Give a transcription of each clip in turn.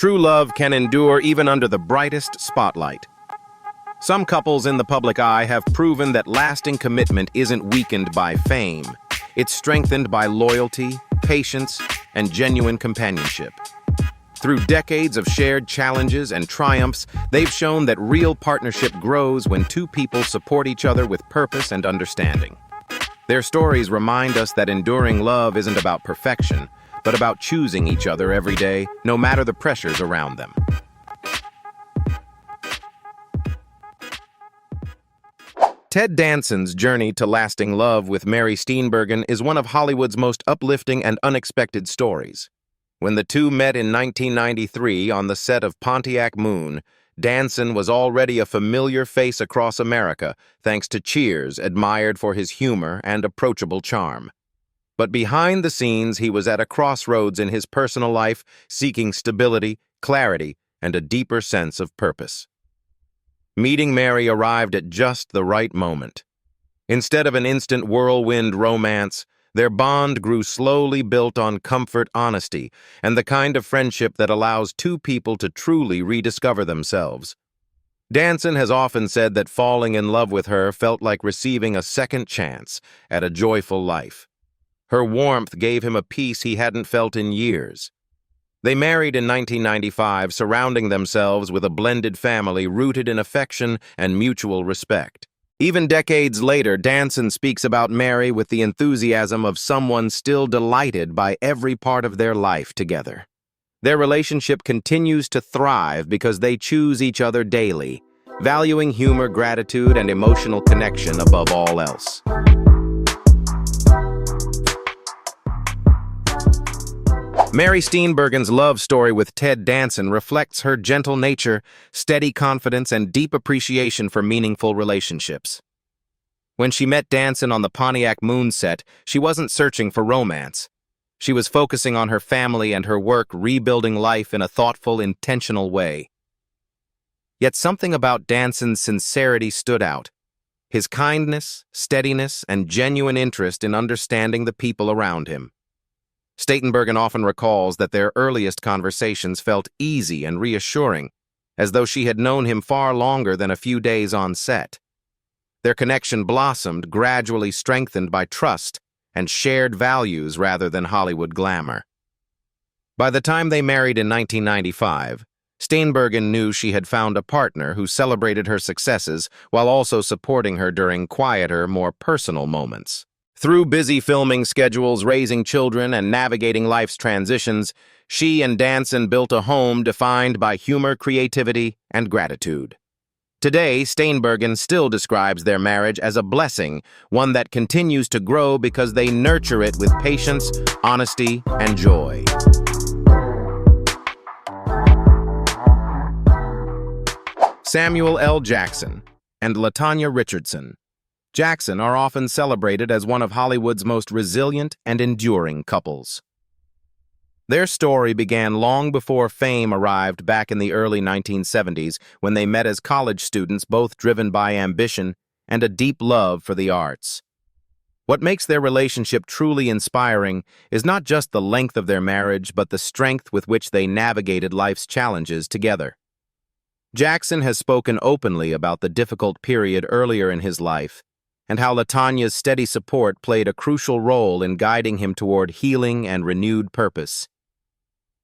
True love can endure even under the brightest spotlight. Some couples in the public eye have proven that lasting commitment isn't weakened by fame. It's strengthened by loyalty, patience, and genuine companionship. Through decades of shared challenges and triumphs, they've shown that real partnership grows when two people support each other with purpose and understanding. Their stories remind us that enduring love isn't about perfection, but about choosing each other every day, no matter the pressures around them. Ted Danson's journey to lasting love with Mary Steenburgen is one of Hollywood's most uplifting and unexpected stories. When the two met in 1993 on the set of Pontiac Moon, Danson was already a familiar face across America, thanks to Cheers, admired for his humor and approachable charm. But behind the scenes, he was at a crossroads in his personal life, seeking stability, clarity, and a deeper sense of purpose. Meeting Mary arrived at just the right moment. Instead of an instant whirlwind romance, their bond grew slowly, built on comfort, honesty, and the kind of friendship that allows two people to truly rediscover themselves. Danson has often said that falling in love with her felt like receiving a second chance at a joyful life. Her warmth gave him a peace he hadn't felt in years. They married in 1995, surrounding themselves with a blended family rooted in affection and mutual respect. Even decades later, Danson speaks about Mary with the enthusiasm of someone still delighted by every part of their life together. Their relationship continues to thrive because they choose each other daily, valuing humor, gratitude, and emotional connection above all else. Mary Steenburgen's love story with Ted Danson reflects her gentle nature, steady confidence, and deep appreciation for meaningful relationships. When she met Danson on the Pontiac Moon set, she wasn't searching for romance. She was focusing on her family and her work, rebuilding life in a thoughtful, intentional way. Yet something about Danson's sincerity stood out. His kindness, steadiness, and genuine interest in understanding the people around him. Steenburgen often recalls that their earliest conversations felt easy and reassuring, as though she had known him far longer than a few days on set. Their connection blossomed, gradually strengthened by trust and shared values rather than Hollywood glamour. By the time they married in 1995, Steenburgen knew she had found a partner who celebrated her successes while also supporting her during quieter, more personal moments. Through busy filming schedules, raising children, and navigating life's transitions, she and Danson built a home defined by humor, creativity, and gratitude. Today, Steenburgen still describes their marriage as a blessing, one that continues to grow because they nurture it with patience, honesty, and joy. Samuel L. Jackson and LaTanya Richardson. Jackson are often celebrated as one of Hollywood's most resilient and enduring couples. Their story began long before fame arrived back in the early 1970s when they met as college students, both driven by ambition and a deep love for the arts. What makes their relationship truly inspiring is not just the length of their marriage, but the strength with which they navigated life's challenges together. Jackson has spoken openly about the difficult period earlier in his life, and how LaTanya's steady support played a crucial role in guiding him toward healing and renewed purpose.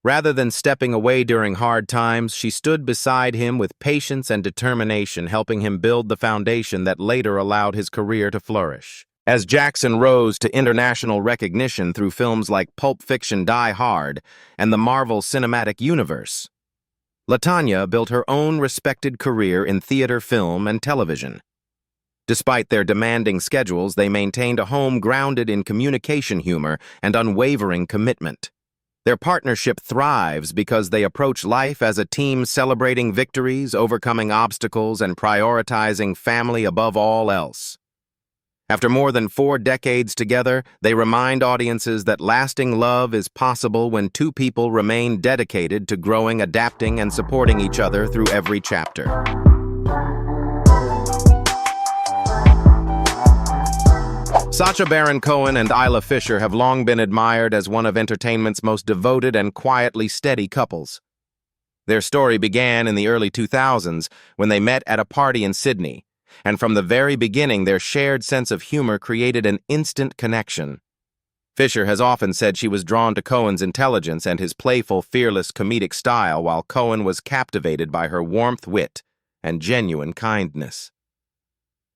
Rather than stepping away during hard times, she stood beside him with patience and determination, helping him build the foundation that later allowed his career to flourish. As Jackson rose to international recognition through films like Pulp Fiction, Die Hard, and the Marvel Cinematic Universe, LaTanya built her own respected career in theater, film, and television. Despite their demanding schedules, they maintained a home grounded in communication, humor, and unwavering commitment. Their partnership thrives because they approach life as a team, celebrating victories, overcoming obstacles, and prioritizing family above all else. After more than 4 decades together, they remind audiences that lasting love is possible when two people remain dedicated to growing, adapting, and supporting each other through every chapter. Sacha Baron Cohen and Isla Fisher have long been admired as one of entertainment's most devoted and quietly steady couples. Their story began in the early 2000s when they met at a party in Sydney, and from the very beginning their shared sense of humor created an instant connection. Fisher has often said she was drawn to Cohen's intelligence and his playful, fearless comedic style, while Cohen was captivated by her warmth, wit, and genuine kindness.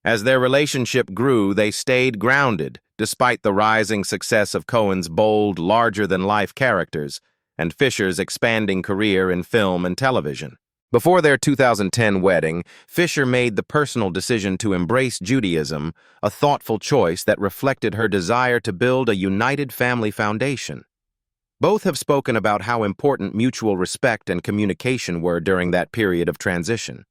As their relationship grew, they stayed grounded, despite the rising success of Cohen's bold, larger-than-life characters and Fisher's expanding career in film and television. Before their 2010 wedding, Fisher made the personal decision to embrace Judaism, a thoughtful choice that reflected her desire to build a united family foundation. Both have spoken about how important mutual respect and communication were during that period of transition.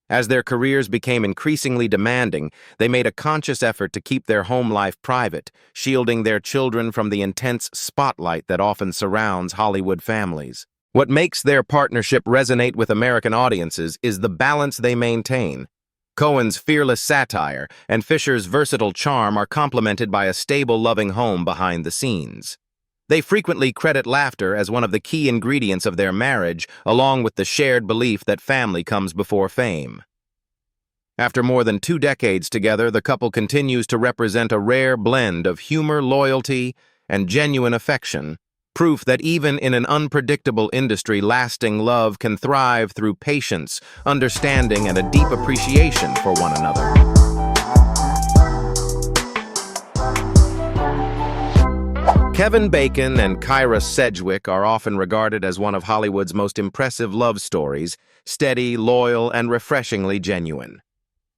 As their careers became increasingly demanding, they made a conscious effort to keep their home life private, shielding their children from the intense spotlight that often surrounds Hollywood families. What makes their partnership resonate with American audiences is the balance they maintain. Cohen's fearless satire and Fisher's versatile charm are complemented by a stable, loving home behind the scenes. They frequently credit laughter as one of the key ingredients of their marriage, along with the shared belief that family comes before fame. After more than 2 decades together, the couple continues to represent a rare blend of humor, loyalty, and genuine affection, proof that even in an unpredictable industry, lasting love can thrive through patience, understanding, and a deep appreciation for one another. Kevin Bacon and Kyra Sedgwick are often regarded as one of Hollywood's most impressive love stories, steady, loyal, and refreshingly genuine.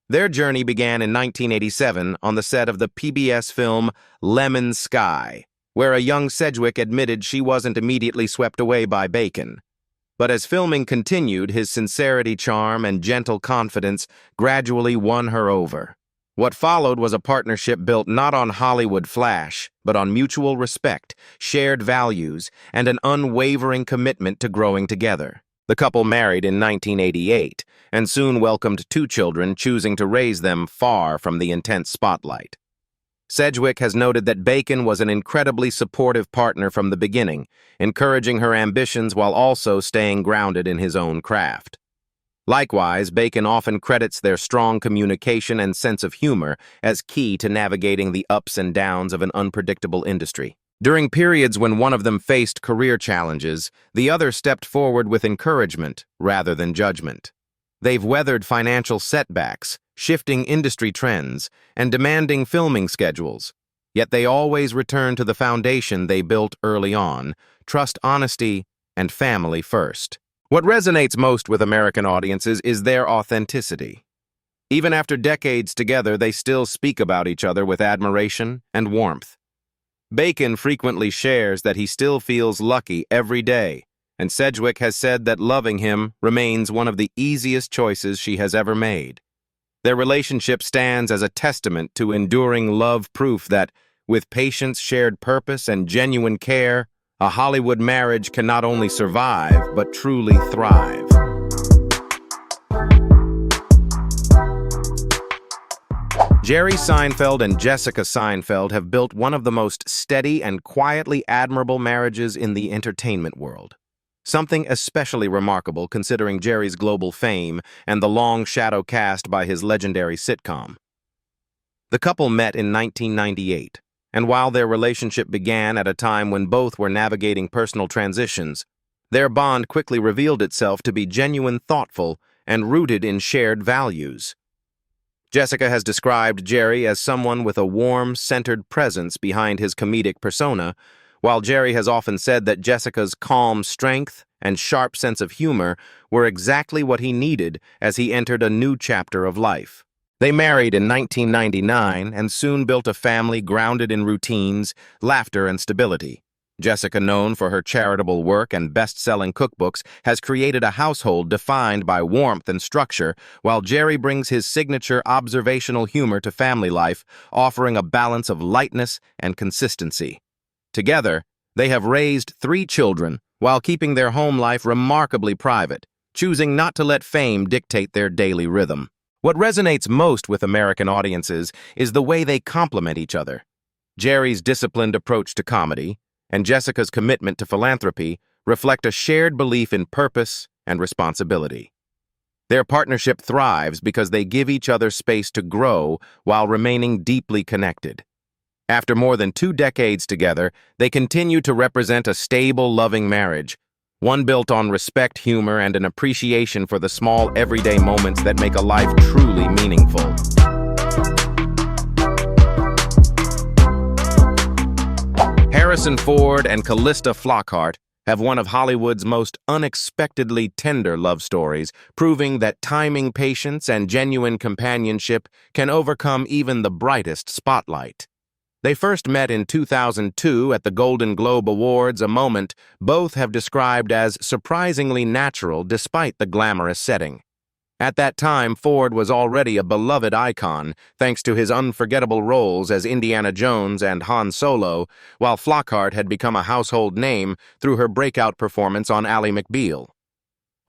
Their journey began in 1987 on the set of the PBS film Lemon Sky, where a young Sedgwick admitted she wasn't immediately swept away by Bacon. But as filming continued, his sincerity, charm, and gentle confidence gradually won her over. What followed was a partnership built not on Hollywood flash, but on mutual respect, shared values, and an unwavering commitment to growing together. The couple married in 1988 and soon welcomed 2 children, choosing to raise them far from the intense spotlight. Sedgwick has noted that Bacon was an incredibly supportive partner from the beginning, encouraging her ambitions while also staying grounded in his own craft. Likewise, Bacon often credits their strong communication and sense of humor as key to navigating the ups and downs of an unpredictable industry. During periods when one of them faced career challenges, the other stepped forward with encouragement rather than judgment. They've weathered financial setbacks, shifting industry trends, and demanding filming schedules. Yet they always return to the foundation they built early on: trust, honesty, and family first. What resonates most with American audiences is their authenticity. Even after decades together, they still speak about each other with admiration and warmth. Bacon frequently shares that he still feels lucky every day, and Sedgwick has said that loving him remains one of the easiest choices she has ever made. Their relationship stands as a testament to enduring love, proof that, with patience, shared purpose, and genuine care, a Hollywood marriage can not only survive, but truly thrive. Jerry Seinfeld and Jessica Seinfeld have built one of the most steady and quietly admirable marriages in the entertainment world. Something especially remarkable considering Jerry's global fame and the long shadow cast by his legendary sitcom. The couple met in 1998, and while their relationship began at a time when both were navigating personal transitions, their bond quickly revealed itself to be genuine, thoughtful, and rooted in shared values. Jessica has described Jerry as someone with a warm, centered presence behind his comedic persona, while Jerry has often said that Jessica's calm strength and sharp sense of humor were exactly what he needed as he entered a new chapter of life. They married in 1999 and soon built a family grounded in routines, laughter, and stability. Jessica, known for her charitable work and best-selling cookbooks, has created a household defined by warmth and structure, while Jerry brings his signature observational humor to family life, offering a balance of lightness and consistency. Together, they have raised 3 children while keeping their home life remarkably private, choosing not to let fame dictate their daily rhythm. What resonates most with American audiences is the way they complement each other. Jerry's disciplined approach to comedy and Jessica's commitment to philanthropy reflect a shared belief in purpose and responsibility. Their partnership thrives because they give each other space to grow while remaining deeply connected. After more than 2 decades together, they continue to represent a stable, loving marriage, one built on respect, humor, and an appreciation for the small, everyday moments that make a life truly meaningful. Harrison Ford and Callista Flockhart have one of Hollywood's most unexpectedly tender love stories, proving that timing, patience, and genuine companionship can overcome even the brightest spotlight. They first met in 2002 at the Golden Globe Awards, a moment both have described as surprisingly natural despite the glamorous setting. At that time, Ford was already a beloved icon, thanks to his unforgettable roles as Indiana Jones and Han Solo, while Flockhart had become a household name through her breakout performance on Ally McBeal.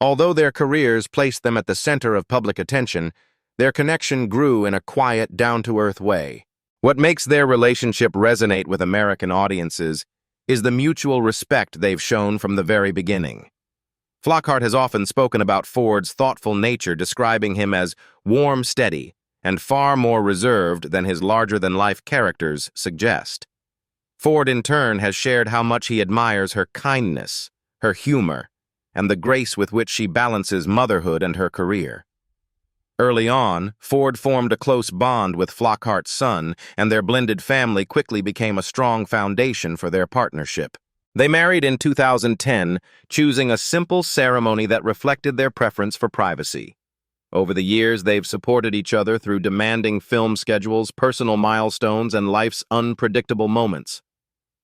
Although their careers placed them at the center of public attention, their connection grew in a quiet, down-to-earth way. What makes their relationship resonate with American audiences is the mutual respect they've shown from the very beginning. Flockhart has often spoken about Ford's thoughtful nature, describing him as warm, steady, and far more reserved than his larger-than-life characters suggest. Ford, in turn, has shared how much he admires her kindness, her humor, and the grace with which she balances motherhood and her career. Early on, Ford formed a close bond with Flockhart's son, and their blended family quickly became a strong foundation for their partnership. They married in 2010, choosing a simple ceremony that reflected their preference for privacy. Over the years, they've supported each other through demanding film schedules, personal milestones, and life's unpredictable moments.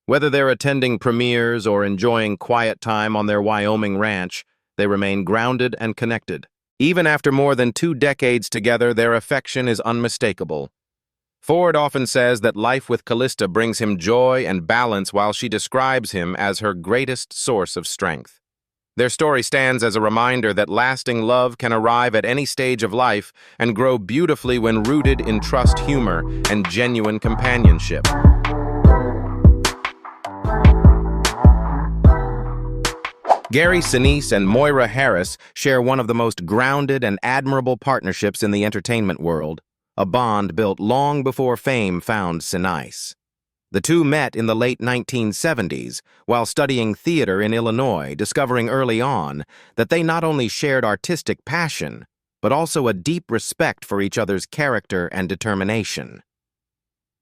Whether they're attending premieres or enjoying quiet time on their Wyoming ranch, they remain grounded and connected. Even after more than 2 decades together, their affection is unmistakable. Ford often says that life with Callista brings him joy and balance, while she describes him as her greatest source of strength. Their story stands as a reminder that lasting love can arrive at any stage of life and grow beautifully when rooted in trust, humor, and genuine companionship. Gary Sinise and Moira Harris share one of the most grounded and admirable partnerships in the entertainment world, a bond built long before fame found Sinise. The two met in the late 1970s while studying theater in Illinois, discovering early on that they not only shared artistic passion, but also a deep respect for each other's character and determination.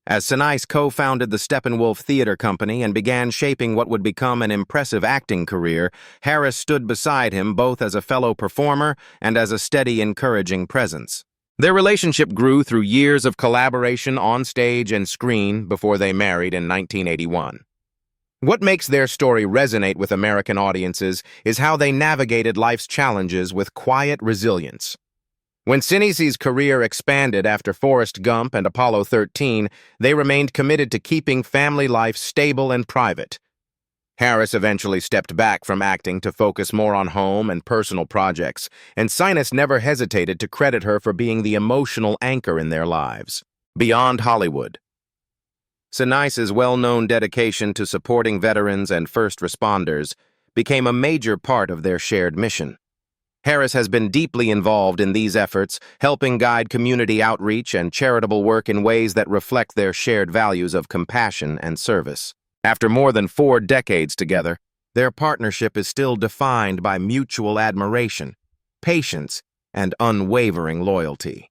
As Sinise co-founded the Steppenwolf Theater Company and began shaping what would become an impressive acting career, Harris stood beside him both as a fellow performer and as a steady, encouraging presence. Their relationship grew through years of collaboration on stage and screen before they married in 1981. What makes their story resonate with American audiences is how they navigated life's challenges with quiet resilience. When Sinise's career expanded after Forrest Gump and Apollo 13, they remained committed to keeping family life stable and private. Harris eventually stepped back from acting to focus more on home and personal projects, and Sinise never hesitated to credit her for being the emotional anchor in their lives. Beyond Hollywood, Sinise's well-known dedication to supporting veterans and first responders became a major part of their shared mission. Harris has been deeply involved in these efforts, helping guide community outreach and charitable work in ways that reflect their shared values of compassion and service. After more than 4 decades together, their partnership is still defined by mutual admiration, patience, and unwavering loyalty.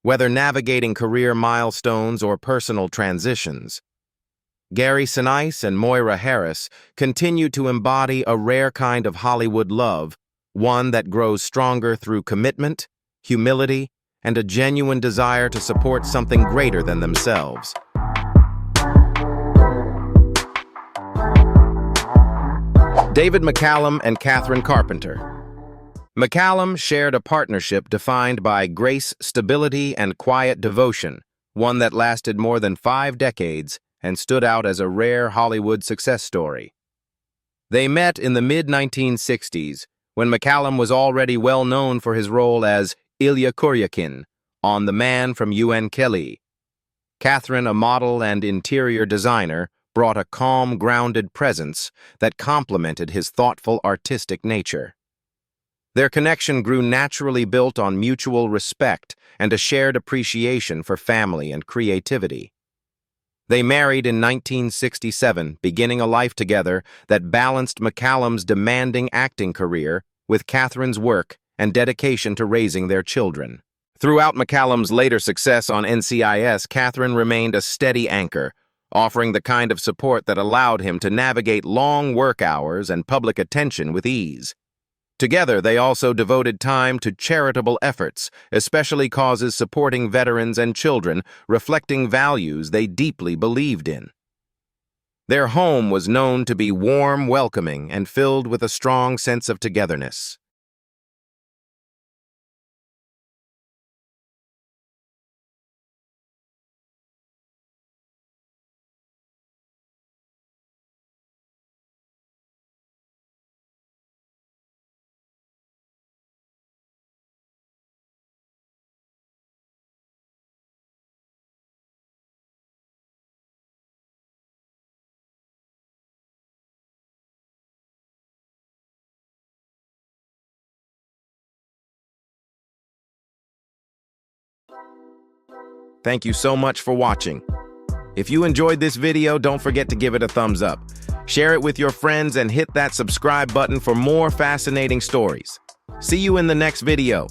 Whether navigating career milestones or personal transitions, Gary Sinise and Moira Harris continue to embody a rare kind of Hollywood love, one that grows stronger through commitment, humility, and a genuine desire to support something greater than themselves. David McCallum and Catherine Carpenter. McCallum shared a partnership defined by grace, stability, and quiet devotion, one that lasted more than 5 decades and stood out as a rare Hollywood success story. They met in the mid-1960s, when McCallum was already well known for his role as Ilya Kuryakin on The Man from UN Kelly. Catherine, a model and interior designer, brought a calm, grounded presence that complemented his thoughtful, artistic nature. Their connection grew naturally built on mutual respect and a shared appreciation for family and creativity. They married in 1967, beginning a life together that balanced McCallum's demanding acting career with Catherine's work and dedication to raising their children. Throughout McCallum's later success on NCIS, Catherine remained a steady anchor, offering the kind of support that allowed him to navigate long work hours and public attention with ease. Together, they also devoted time to charitable efforts, especially causes supporting veterans and children, reflecting values they deeply believed in. Their home was known to be warm, welcoming, and filled with a strong sense of togetherness. Thank you so much for watching. If you enjoyed this video, don't forget to give it a thumbs up. Share it with your friends and hit that subscribe button for more fascinating stories. See you in the next video.